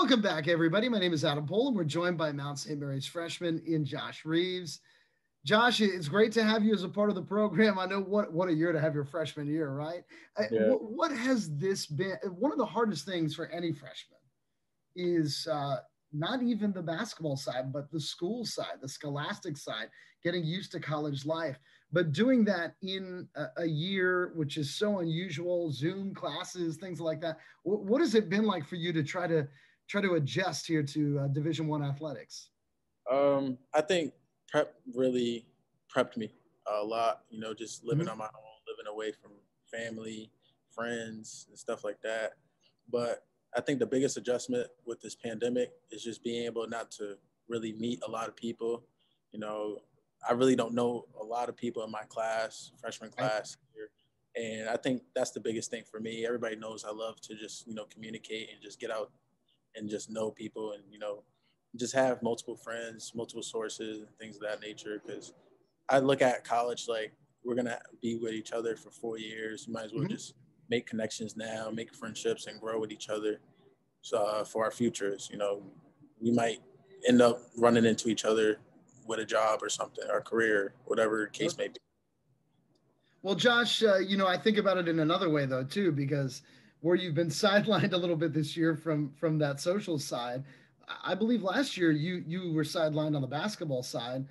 Welcome back, everybody. My name is Adam Poland. We're joined by Mount St. Mary's freshman in Josh Reeves. Josh, it's great to have you as a part of the program. I know what a year to have your freshman year, right? Yeah. What has this been? One of the hardest things for any freshman is not even the basketball side, but the school side, the scholastic side, getting used to college life. But doing that in a year, which is so unusual, Zoom classes, things like that. What has it been like for you to try to adjust here to Division One athletics? I think prep really prepped me a lot, just living Mm-hmm. on my own, living away from family, friends, and stuff like that. But I think the biggest adjustment with this pandemic is just being able not to really meet a lot of people. You know, I really don't know a lot of people in my class, freshman Right. class here. And I think that's the biggest thing for me. Everybody knows I love to just, communicate and just get out and just know people and just have multiple friends, multiple sources, and things of that nature. Because I look at college like we're gonna be with each other for 4 years. You might as well Mm-hmm. just make connections now, make friendships, and grow with each other. So for our futures, we might end up running into each other with a job or something, our career, whatever the case may be. Well, Josh, I think about it in another way though too, because where you've been sidelined a little bit this year from that social side, I believe last year you were sidelined on the basketball side,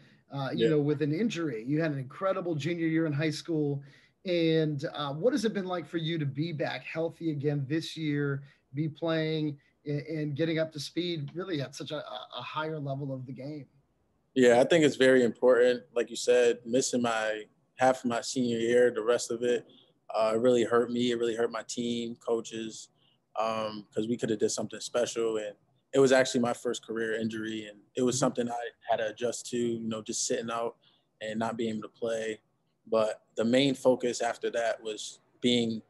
Yeah. with an injury. You had an incredible junior year in high school, and what has it been like for you to be back healthy again this year, be playing and getting up to speed, really at such a higher level of the game? Yeah, I think it's very important. Like you said, missing my half of my senior year, the rest of it, it really hurt me. It really hurt my team, coaches, because we could have did something special. And it was actually my first career injury, and it was Mhm. something I had to adjust to. Just sitting out and not being able to play. But the main focus after that was being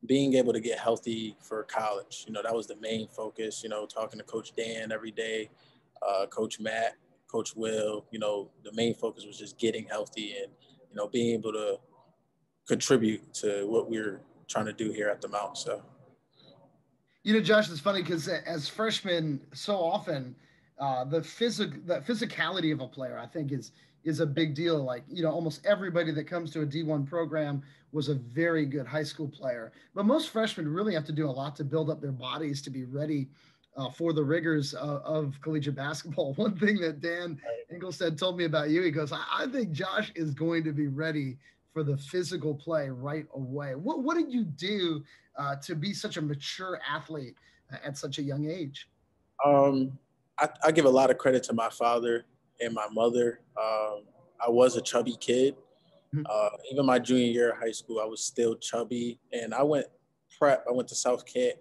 able to get healthy for college. That was the main focus. Talking to Coach Dan every day, Coach Matt, Coach Will. The main focus was just getting healthy and being able to contribute to what we're trying to do here at the Mount. So Josh, it's funny because as freshmen, so often the physicality of a player, I think, is a big deal. Like almost everybody that comes to a D1 program was a very good high school player, but most freshmen really have to do a lot to build up their bodies to be ready for the rigors of collegiate basketball. One thing that Dan Engelstead told me about you, he goes, I think Josh is going to be ready for the physical play right away. What did you do to be such a mature athlete at such a young age? um, I give a lot of credit to my father and my mother. I was a chubby kid. Even my junior year of high school, I was still chubby, and I went prep. I went to South Kent,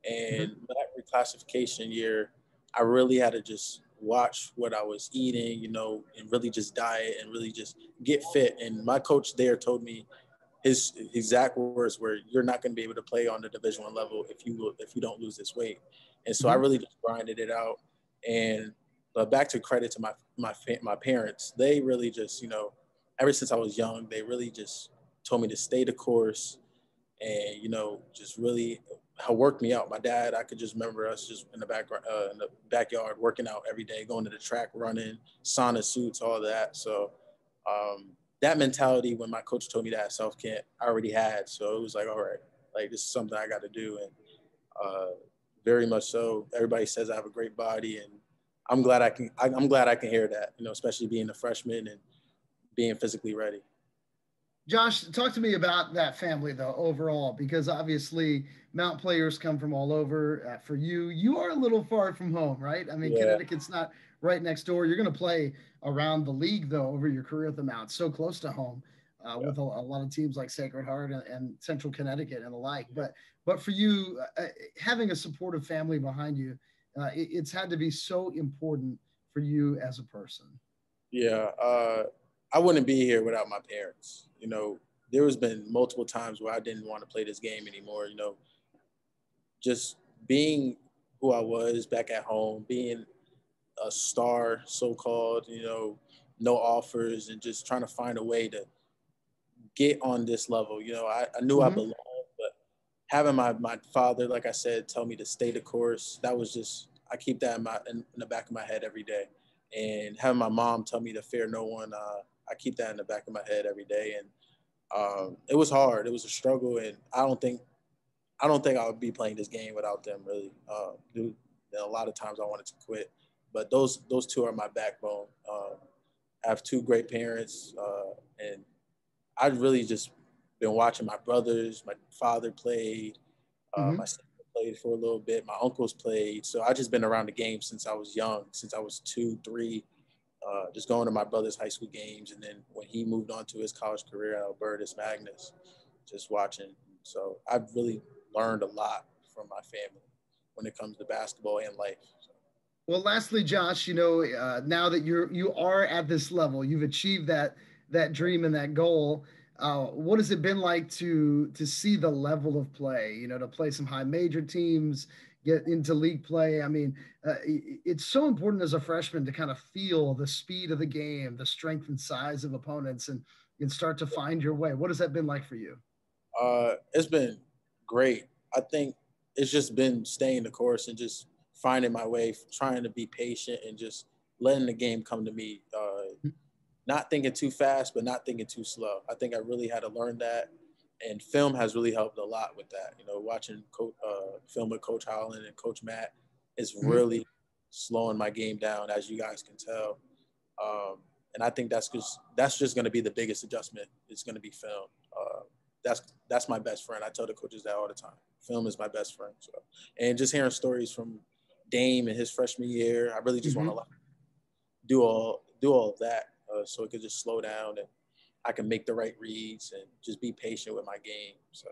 and Mhm. that reclassification year, I really had to just watch what I was eating, and really just diet and really just get fit. And my coach there told me his exact words were, "You're not going to be able to play on the Division One level if you don't lose this weight." And so I Mhm. really just grinded it out. And but back to credit to my parents, they really just ever since I was young, they really just told me to stay the course and just really worked me out. My dad, I could just remember us just in the backyard working out every day, going to the track, running, sauna suits, all that. So that mentality, when my coach told me that at South Kent, I already had. So it was like, all right, like this is something I got to do, and uh, very much so. Everybody says I have a great body, and I'm glad I can. I'm glad I can hear that. Especially being a freshman and being physically ready. Josh, talk to me about that family though overall, because obviously Mount players come from all over. For you, you are a little far from home, right? I mean, Yeah, Connecticut's not right next door. You're going to play around the league though over your career at the Mount, so close to home. yeah. With a lot of teams like Sacred Heart and Central Connecticut and the like, but for you, having a supportive family behind you, it's had to be so important for you as a person. Yeah, I wouldn't be here without my parents. There has been multiple times where I didn't want to play this game anymore. Just being who I was back at home, being a star, so called. No offers, and just trying to find a way to get on this level. I knew I Mm-hmm. belonged, but having my father, like I said, tell me to stay the course, that was just I keep that in the back of my head every day. And having my mom tell me to fear no one, I keep that in the back of my head every day. And it was hard. It was a struggle, and I don't think I would be playing this game without them. Really, a lot of times I wanted to quit, but those two are my backbone. I have two great parents, and I've really just been watching my brothers. My father played. My sister played for a little bit. My uncles played. So I just been around the game since I was young, since I was 2, 3. Just going to my brother's high school games, and then when he moved on to his college career at Albertus Magnus, just watching. So I've really learned a lot from my family when it comes to basketball and life. Well, lastly, Josh, now that you are at this level, you've achieved that dream and that goal. What has it been like to see the level of play? To play some high major teams, get into league play. I mean, it's so important as a freshman to kind of feel the speed of the game, the strength and size of opponents, and start to find your way. What has that been like for you? It's been great. I think it's just been staying the course and just finding my way, trying to be patient and just letting the game come to me. Not thinking too fast, but not thinking too slow. I think I really had to learn that. And film has really helped a lot with that. Watching film with Coach Holland and Coach Matt is really slowing my game down, as you guys can tell. And I think that's just going to be the biggest adjustment. It's going to be film. That's my best friend. I tell the coaches that all the time. Film is my best friend. So, and just hearing stories from Dame in his freshman year, I really just want to do all of that so it could just slow down and I can make the right reads and just be patient with my game. So.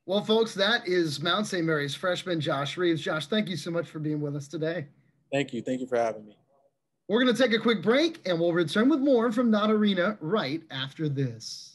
Well, folks, that is Mount St. Mary's freshman Josh Reeves. Josh, thank you so much for being with us today. Thank you. Thank you for having me. We're going to take a quick break, and we'll return with more from Not Arena right after this.